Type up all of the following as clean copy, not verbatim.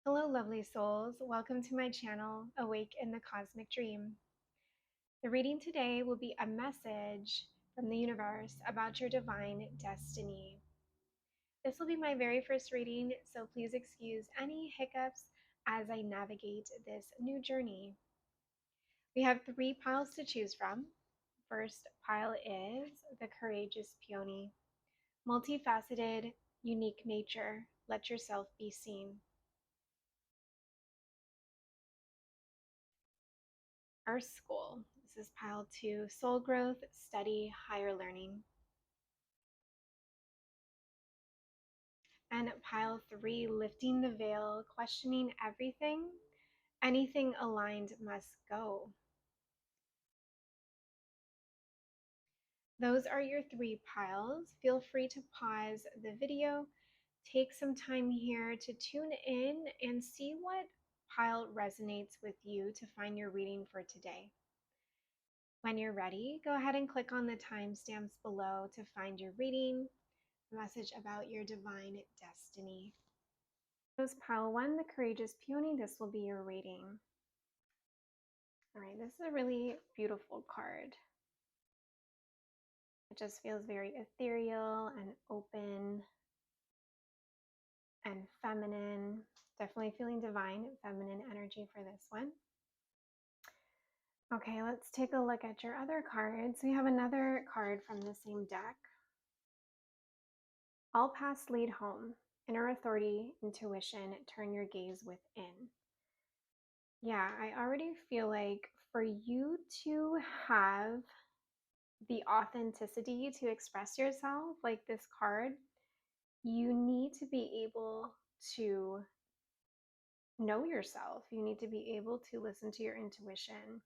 Hello, lovely souls. Welcome to my channel, Awake in the Cosmic Dream. The reading today will be a message from the universe about your divine destiny. This will be my very first reading, so please excuse any hiccups as I navigate this new journey. We have 3 piles to choose from. First pile is the Courageous Peony. Multifaceted, unique nature. Let yourself be seen. Earth School. This is pile 2, Soul Growth, Study, Higher Learning. And pile 3, Lifting the Veil, Questioning Everything. Anything aligned must go. Those are your 3 piles. Feel free to pause the video, take some time here to tune in and see what pile resonates with you to find your reading for today. When you're ready, go ahead and click on the timestamps below to find your reading, a message about your divine destiny. Pile 1, the Courageous Peony. This will be your reading. All right, this is a really beautiful card. It just feels very ethereal and open and feminine. Definitely feeling divine feminine energy for this one. Okay, let's take a look at your other cards. We have another card from the same deck. All paths lead home. Inner authority, intuition, turn your gaze within. Yeah, I already feel like for you to have the authenticity to express yourself, like this card, you need to be able to know yourself. You need to be able to listen to your intuition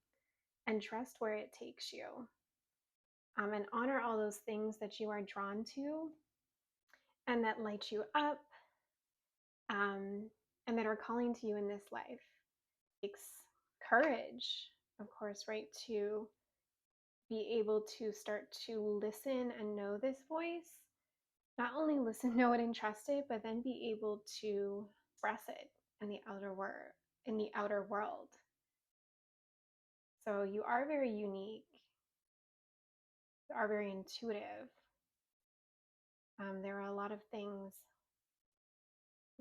and trust where it takes you. And honor all those things that you are drawn to and that light you up, and that are calling to you in this life. It takes courage, of course, right, to be able to start to listen and know this voice. Not only listen, know it, and trust it, but then be able to express it in the outer world. So you are very unique. You are very intuitive. There are a lot of things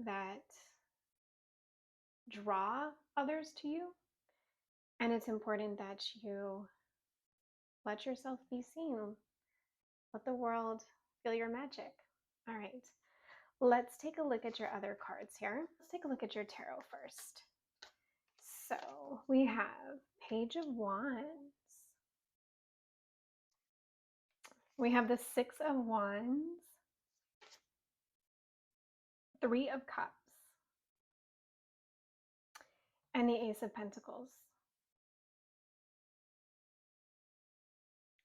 that draw others to you, and it's important that you let yourself be seen. Let the world feel your magic. All right, let's take a look at your other cards here. Let's take a look at your tarot first. So we have Page of Wands. We have the Six of Wands, Three of Cups, and the Ace of Pentacles.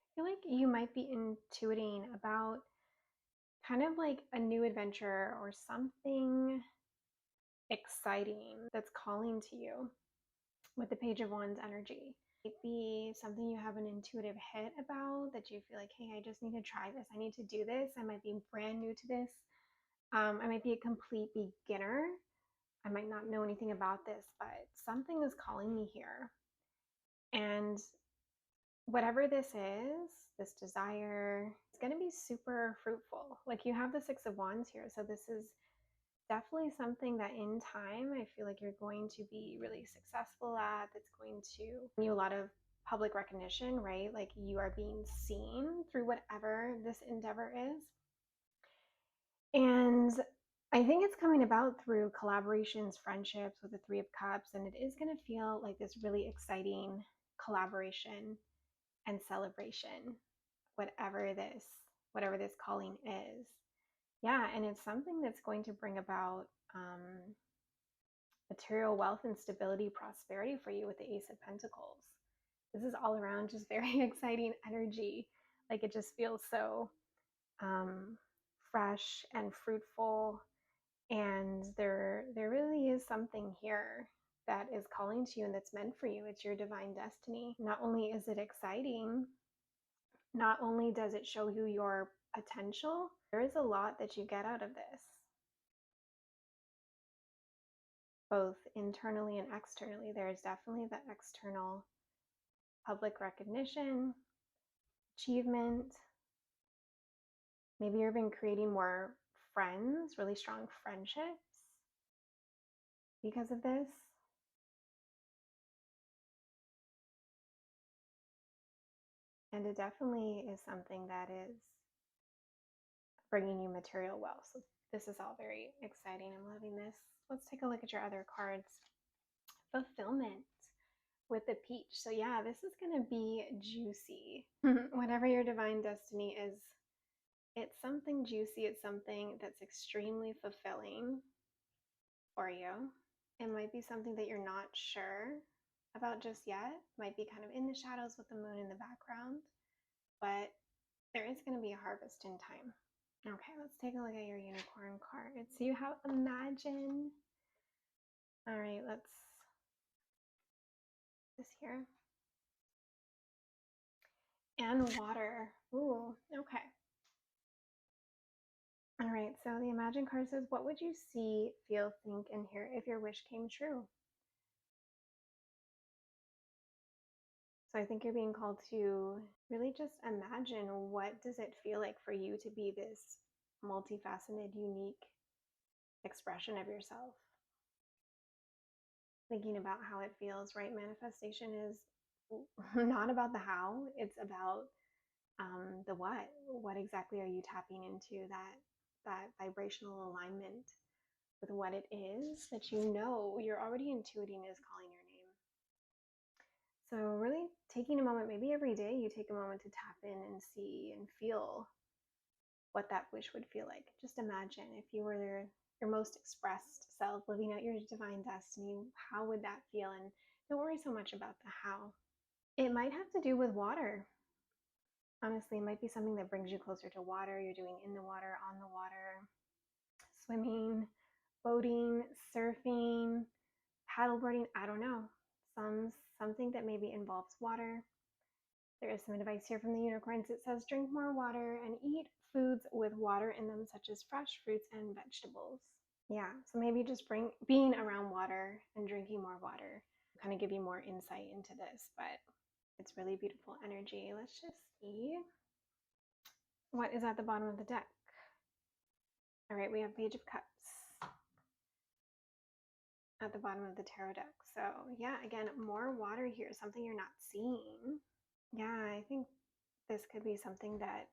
I feel like you might be intuiting about kind of like a new adventure or something exciting that's calling to you with the Page of Wands energy. It might be something you have an intuitive hit about that you feel like, hey, I just need to try this. I need to do this. I might be brand new to this. I might be a complete beginner. I might not know anything about this, but something is calling me here. And whatever this is, this desire, it's going to be super fruitful. Like you have the Six of Wands here. So this is definitely something that in time, I feel like you're going to be really successful at. That's going to give you a lot of public recognition, right? Like you are being seen through whatever this endeavor is. And I think it's coming about through collaborations, friendships with the Three of Cups, and it is going to feel like this really exciting collaboration and celebration, whatever this calling is. Yeah, and it's something that's going to bring about material wealth and stability, prosperity for you with the Ace of Pentacles. This is all around just very exciting energy. Like it just feels so fresh and fruitful. And there really is something here that is calling to you and that's meant for you. It's your divine destiny. Not only is it exciting, not only does it show you your potential, there is a lot that you get out of this. both internally and externally. There's definitely the external public recognition, achievement. Maybe you've been creating more friends, really strong friendships because of this. And it definitely is something that is bringing you material wealth. So this is all very exciting. I'm loving this. Let's take a look at your other cards. Fulfillment with the peach. So yeah, this is going to be juicy. Whatever your divine destiny is, it's something juicy. It's something that's extremely fulfilling for you. It might be something that you're not sure about just yet. Might be kind of in the shadows with the moon in the background, but there is going to be a harvest in time. Okay, let's take a look at your unicorn card. So you have imagine. All right, let's this here. And water. Ooh, okay. All right, so the imagine card says, what would you see, feel, think, and hear if your wish came true? So I think you're being called to really just imagine, what does it feel like for you to be this multifaceted, unique expression of yourself? Thinking about how it feels, right? Manifestation is not about the how, it's about the what. What exactly are you tapping into, that vibrational alignment with what it is that you know you're already intuiting is calling your name. So really taking a moment, maybe every day you take a moment to tap in and see and feel what that wish would feel like. Just imagine if you were your most expressed self living out your divine destiny, how would that feel? And don't worry so much about the how. It might have to do with water. Honestly, it might be something that brings you closer to water. You're doing in the water, on the water, swimming, boating, surfing, paddleboarding. I don't know. Something that maybe involves water. There is some advice here from the unicorns. It says drink more water and eat foods with water in them, such as fresh fruits and vegetables. Yeah, so maybe just being around water and drinking more water kind of give you more insight into this, but it's really beautiful energy. Let's just see what is at the bottom of the deck. All right, we have Page of Cups at the bottom of the tarot deck. So yeah, again, more water here, something you're not seeing. Yeah, I think this could be something that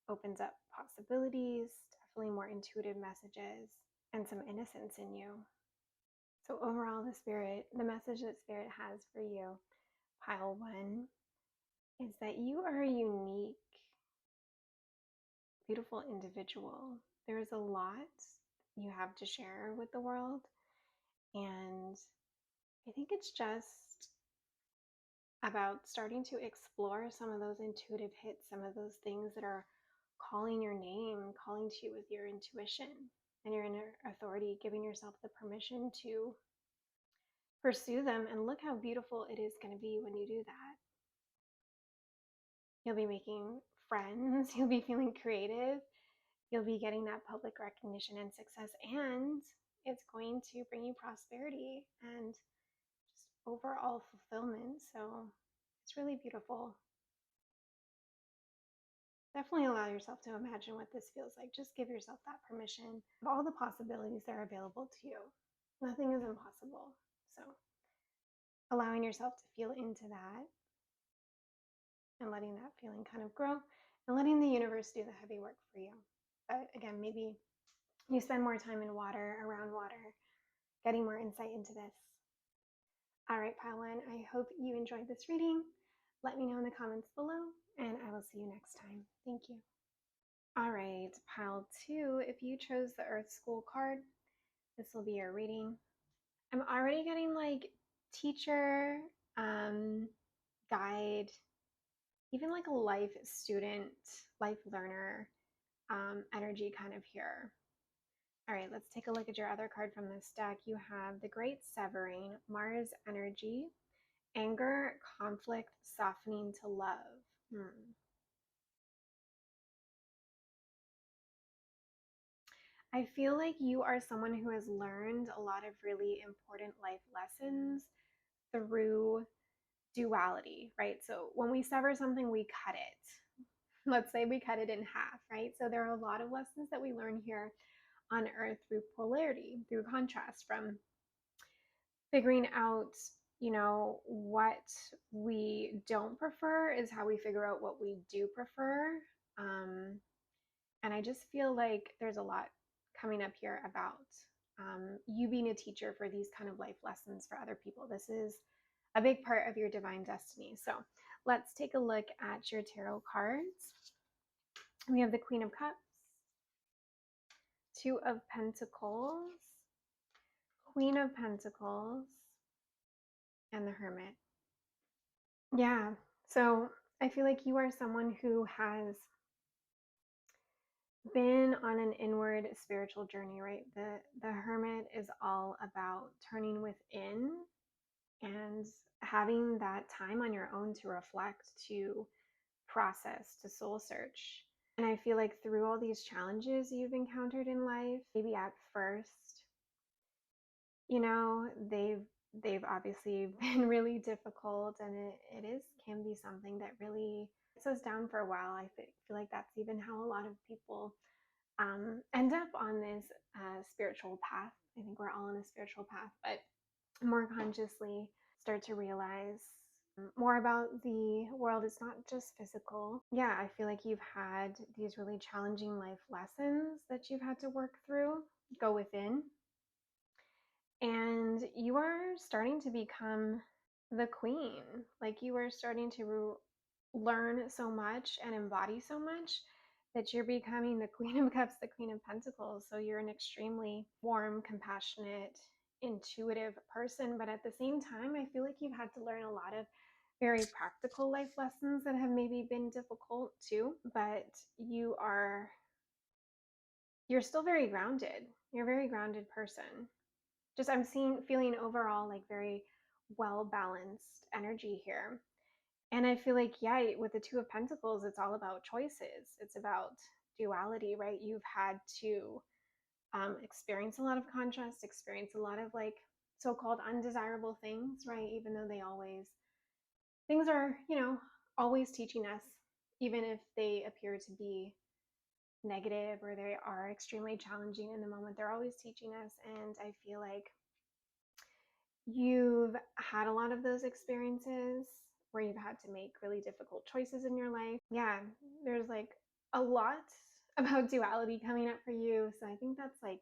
opens up possibilities, definitely more intuitive messages, and some innocence in you. So overall, the message that Spirit has for you, pile one, is that you are a unique, beautiful individual. There is a lot you have to share with the world. And I think it's just about starting to explore some of those intuitive hits, some of those things that are calling your name, calling to you with your intuition and your inner authority, giving yourself the permission to pursue them. And look how beautiful it is going to be when you do that. You'll be making friends, you'll be feeling creative, you'll be getting that public recognition and success, and it's going to bring you prosperity and just overall fulfillment. So it's really beautiful. Definitely allow yourself to imagine what this feels like. Just give yourself that permission of all the possibilities that are available to you. Nothing is impossible. So allowing yourself to feel into that and letting that feeling kind of grow and letting the universe do the heavy work for you. But again, maybe you spend more time in water, around water, getting more insight into this. All right, pile one, I hope you enjoyed this reading. Let me know in the comments below, and I will see you next time. Thank you. All right, pile two, if you chose the Earth School card, this will be your reading. I'm already getting like teacher, guide, even like a life student, life learner energy kind of here. All right, let's take a look at your other card from this deck. You have the Great Severing, Mars energy, anger, conflict, softening to love. I feel like you are someone who has learned a lot of really important life lessons through duality, right? So when we sever something, we cut it. Let's say we cut it in half, right? So there are a lot of lessons that we learn here on earth through polarity, through contrast, from figuring out, what we don't prefer is how we figure out what we do prefer. Um, and I just feel like there's a lot coming up here about you being a teacher for these kind of life lessons for other people. This is a big part of your divine destiny. So let's take a look at your tarot cards. We have the Queen of Cups, Two of Pentacles, Queen of Pentacles, and the Hermit. Yeah. So I feel like you are someone who has been on an inward spiritual journey, right? The Hermit is all about turning within and having that time on your own to reflect, to process, to soul search. And I feel like through all these challenges you've encountered in life, maybe at first, they've obviously been really difficult, and it is can be something that really gets us down for a while. I feel like that's even how a lot of people end up on this spiritual path. I think we're all on a spiritual path, but more consciously start to realize more about the world. It's not just physical. Yeah, I feel like you've had these really challenging life lessons that you've had to work through, go within, and you are starting to become the queen. Like you are starting to learn so much and embody so much that you're becoming the Queen of Cups, the Queen of Pentacles. So you're an extremely warm, compassionate, intuitive person. But at the same time, I feel like you've had to learn a lot of very practical life lessons that have maybe been difficult too. But you're still very grounded. You're a very grounded person. Just feeling overall like very well balanced energy here. And I feel like, yeah, with the Two of Pentacles, it's all about choices. It's about duality, right? You've had to experience a lot of contrast, experience a lot of like so-called undesirable things, right? Even though things are, always teaching us, even if they appear to be negative or they are extremely challenging in the moment, they're always teaching us. And I feel like you've had a lot of those experiences where you've had to make really difficult choices in your life. Yeah, there's like a lot about duality coming up for you. So I think that's like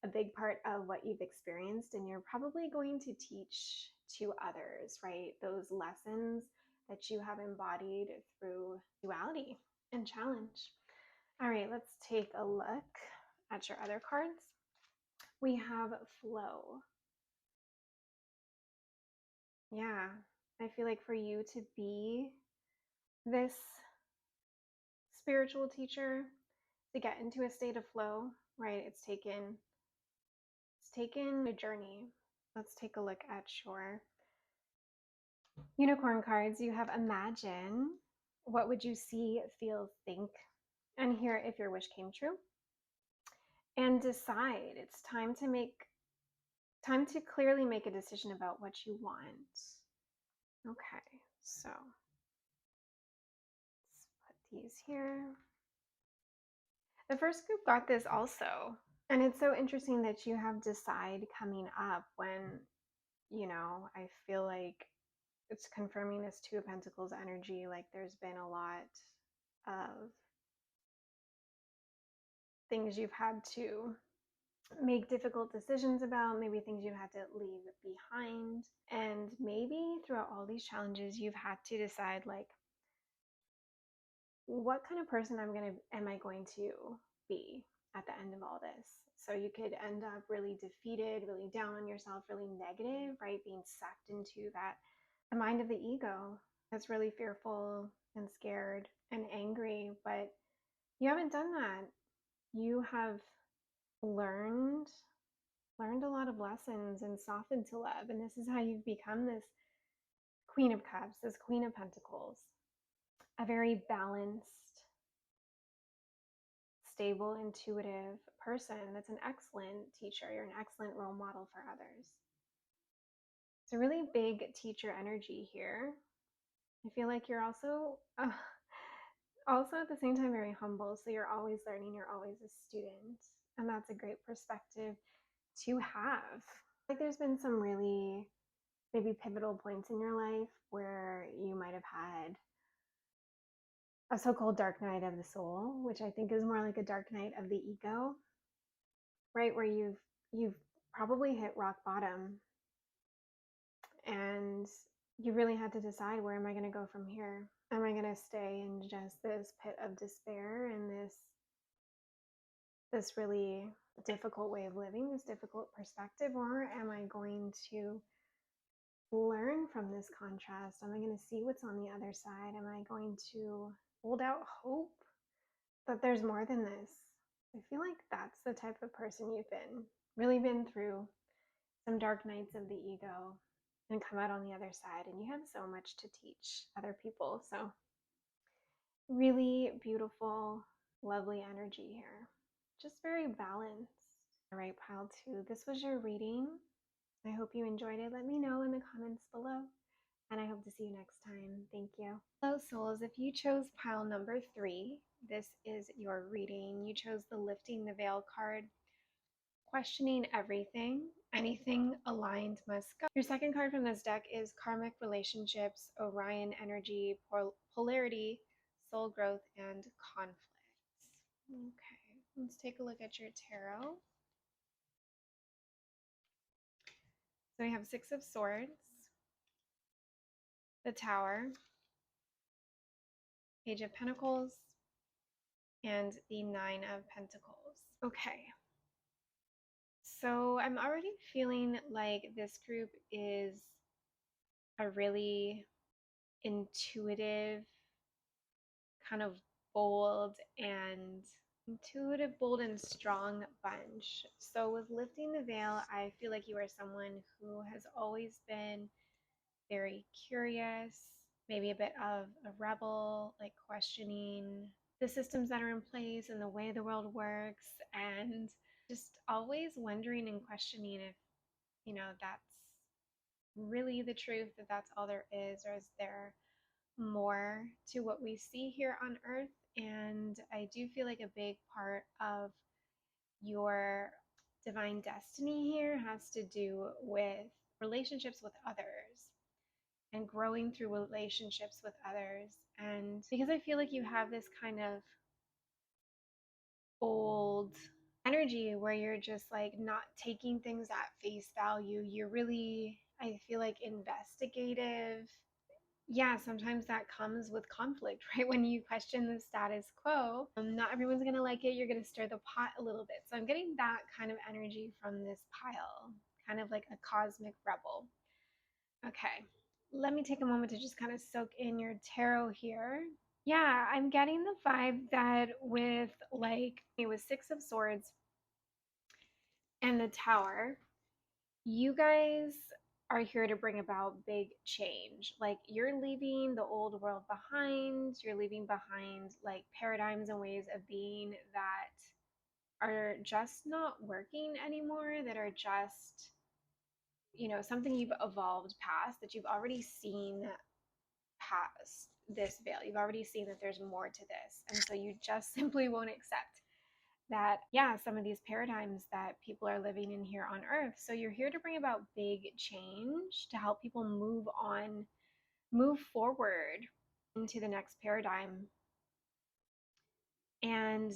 a big part of what you've experienced, and you're probably going to teach to others, right? Those lessons that you have embodied through duality and challenge. All right, let's take a look at your other cards. We have flow. Yeah, I feel like for you to be this spiritual teacher, to get into a state of flow, right? It's taken a journey. Let's take a look at your unicorn cards. You have imagine. What would you see, feel, think, and hear if your wish came true? And decide. It's time to clearly make a decision about what you want. Okay, so let's put these here. The first group got this also. And it's so interesting that you have decide coming up when, I feel like it's confirming this Two of Pentacles energy. Like there's been a lot of things you've had to make difficult decisions about, maybe things you had to leave behind. And maybe throughout all these challenges, you've had to decide like, what kind of person am I going to be at the end of all this? So you could end up really defeated, really down on yourself, really negative, right? Being sucked into the mind of the ego that's really fearful and scared and angry. But you haven't done that. You have learned a lot of lessons and softened to love. And this is how you've become this Queen of Cups, this Queen of Pentacles, a very balanced, stable, intuitive person that's an excellent teacher. You're an excellent role model for others. It's a really big teacher energy here. I feel like you're also also at the same time very humble. So you're always learning, you're always a student. And that's a great perspective to have. Like there's been some really maybe pivotal points in your life where you might have had a so-called dark night of the soul, which I think is more like a dark night of the ego, right? Where you've probably hit rock bottom and you really had to decide, where am I going to go from here? Am I going to stay in just this pit of despair and this really difficult way of living, this difficult perspective, or am I going to learn from this contrast? Am I going to see what's on the other side? Am I going to hold out hope that there's more than this? I feel like that's the type of person you've really been through some dark nights of the ego and come out on the other side, and you have so much to teach other people. So really beautiful, lovely energy here. Just very balanced. All right, pile two. This was your reading. I hope you enjoyed it. Let me know in the comments below, and I hope to see you next time. Thank you. Hello, souls. If you chose pile number 3, this is your reading. You chose the Lifting the Veil card. Questioning everything, anything aligned must go. Your second card from this deck is Karmic Relationships, Orion Energy, Polarity, Soul Growth, and Conflict. Okay, let's take a look at your tarot. So we have Six of Swords, the Tower, Page of Pentacles, and the Nine of Pentacles. Okay. So I'm already feeling like this group is a really intuitive, kind of bold and strong bunch. So with Lifting the Veil, I feel like you are someone who has always been very curious, maybe a bit of a rebel, like questioning the systems that are in place and the way the world works, and just always wondering and questioning if, that's really the truth, that that's all there is, or is there more to what we see here on earth. And I do feel like a big part of your divine destiny here has to do with relationships with others and growing through relationships with others. And because I feel like you have this kind of old energy where you're just like not taking things at face value, you're really, I feel like, investigative. Yeah, sometimes that comes with conflict, right? When you question the status quo, not everyone's going to like it. You're going to stir the pot a little bit. So I'm getting that kind of energy from this pile, kind of like a cosmic rebel. Okay, let me take a moment to just kind of soak in your tarot here. Yeah, I'm getting the vibe that with Six of Swords and the Tower, you guys are here to bring about big change. Like you're leaving the old world behind. You're leaving behind like paradigms and ways of being that are just not working anymore, that are just, something you've evolved past, that you've already seen past this veil. You've already seen that there's more to this. And so you just simply won't accept that, yeah, some of these paradigms that people are living in here on earth. So you're here to bring about big change, to help people move forward into the next paradigm. And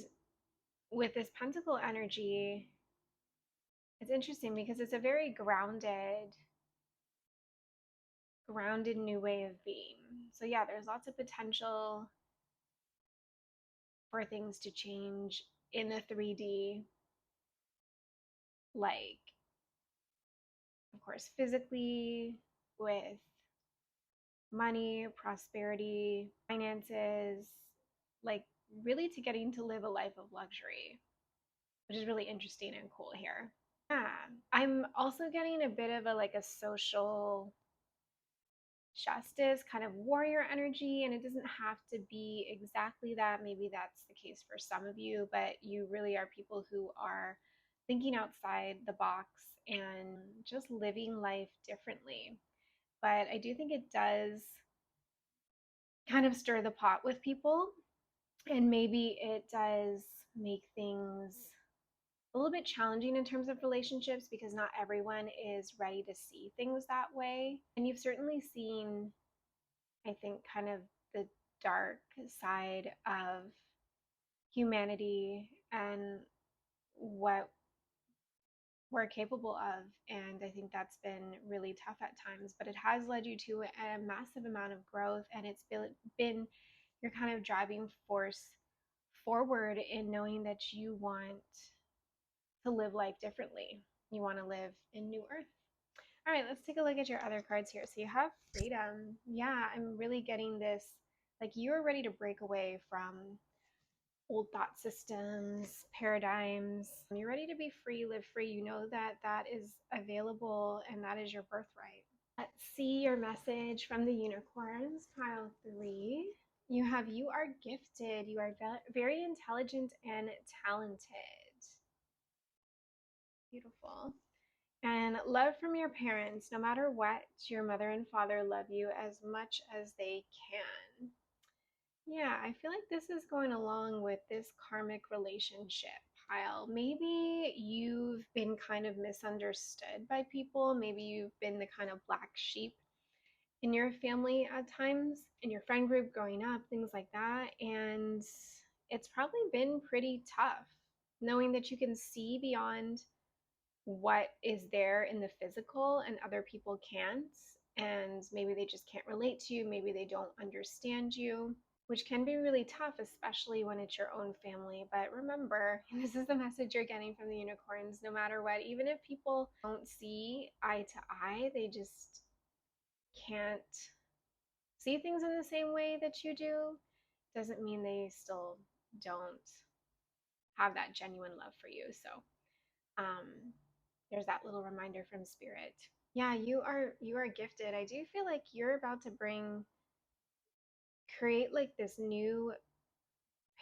with this pentacle energy, it's interesting because it's a very grounded new way of being. So yeah, there's lots of potential for things to change in the 3D, like, of course, physically, with money, prosperity, finances, like really to getting to live a life of luxury, which is really interesting and cool here. Yeah, I'm also getting a bit of a social justice, kind of warrior energy. And it doesn't have to be exactly that. Maybe that's the case for some of you, but you really are people who are thinking outside the box and just living life differently. But I do think it does kind of stir the pot with people, and maybe it does make things a little bit challenging in terms of relationships because not everyone is ready to see things that way. And you've certainly seen, I think, kind of the dark side of humanity and what we're capable of. And I think that's been really tough at times, but it has led you to a massive amount of growth, and it's been your kind of driving force forward in knowing that you want to live life differently. You want to live in New Earth. All right, let's take a look at your other cards here. So you have freedom. Yeah, I'm really getting this, like you're ready to break away from old thought systems, paradigms. You're ready to be free, live free. You know that that is available and that is your birthright. Let's see your message from the unicorns, pile 3. You are gifted. You are very intelligent and talented. Beautiful. And love from your parents. No matter what, your mother and father love you as much as they can. Yeah, I feel like this is going along with this karmic relationship pile. Maybe you've been kind of misunderstood by people. Maybe you've been the kind of black sheep in your family at times, in your friend group growing up, things like that. And it's probably been pretty tough knowing that you can see beyond what is there in the physical and other people can't. And maybe they just can't relate to you. Maybe they don't understand you, which can be really tough, especially when it's your own family. But remember, this is the message you're getting from the unicorns. No matter what, even if people don't see eye to eye, they just can't see things in the same way that you do, doesn't mean they still don't have that genuine love for you. So there's that little reminder from spirit. Yeah, you are gifted. I do feel like you're about to create like this new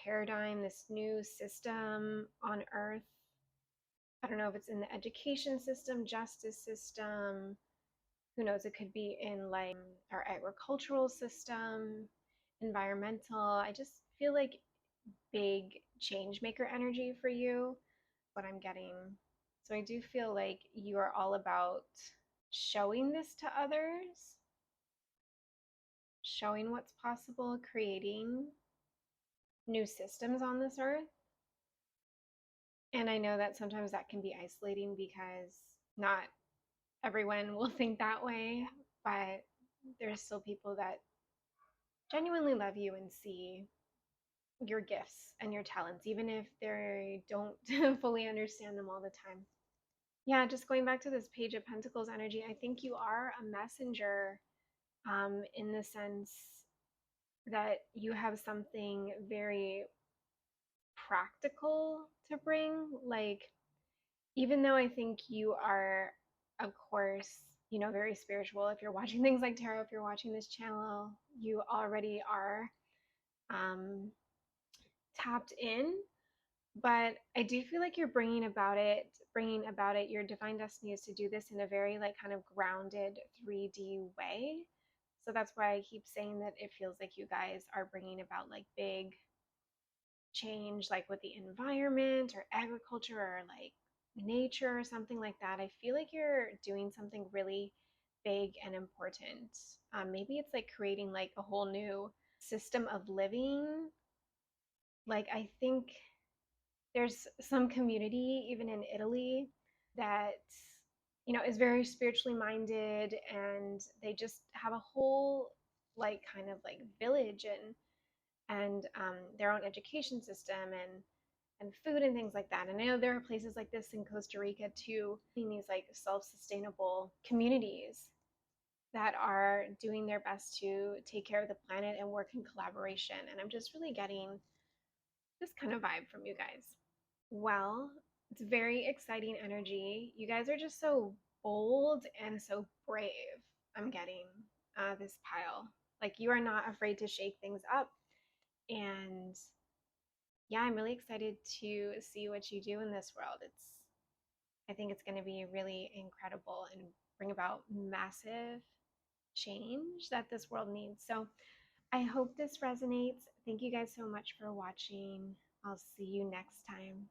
paradigm, this new system on earth. I don't know if it's in the education system, justice system, who knows, it could be in like our agricultural system, environmental. I just feel like big change maker energy for you, what I'm getting. So I do feel like you are all about showing this to others, showing what's possible, creating new systems on this earth. And I know that sometimes that can be isolating because not everyone will think that way, but there's still people that genuinely love you and see your gifts and your talents, even if they don't fully understand them all the time. Yeah, just going back to this Page of Pentacles energy, I think you are a messenger in the sense that you have something very practical to bring. Like, even though I think you are, of course, very spiritual, if you're watching things like tarot, if you're watching this channel, you already are tapped in. But I do feel like you're bringing about it. Your divine destiny is to do this in a very like kind of grounded 3D way. So that's why I keep saying that it feels like you guys are bringing about like big change, like with the environment or agriculture or like nature or something like that. I feel like you're doing something really big and important. Maybe it's like creating like a whole new system of living. Like, I think there's some community even in Italy that is very spiritually minded, and they just have a whole like kind of like village and their own education system and food and things like that. And I know there are places like this in Costa Rica too, in these like self-sustainable communities that are doing their best to take care of the planet and work in collaboration. And I'm just really getting this kind of vibe from you guys. Well, it's very exciting energy. You guys are just so bold and so brave, I'm getting. this pile. Like, you are not afraid to shake things up. And yeah, I'm really excited to see what you do in this world. I think it's going to be really incredible and bring about massive change that this world needs. So I hope this resonates. Thank you guys so much for watching. I'll see you next time.